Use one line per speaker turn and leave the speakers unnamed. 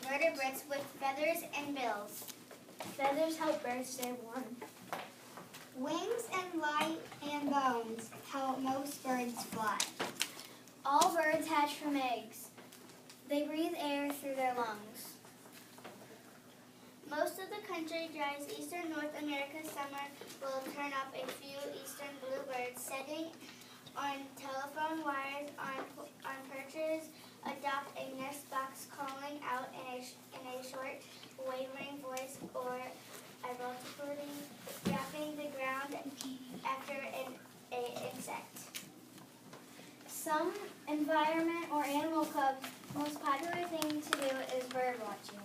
vertebrates with feathers and bills.
Feathers help birds stay warm.
Wings and light and bones help most birds fly.
All birds hatch from eggs. They breathe air through their lungs.
Most of the country dries. Eastern North America's summer will turn up a few eastern bluebirds sitting on telephone wires on perches, adopt a nest box calling out in a short wavering voice or abruptly dropping the ground after an insect.
Some environment or animal clubs' most popular thing to do is bird watching.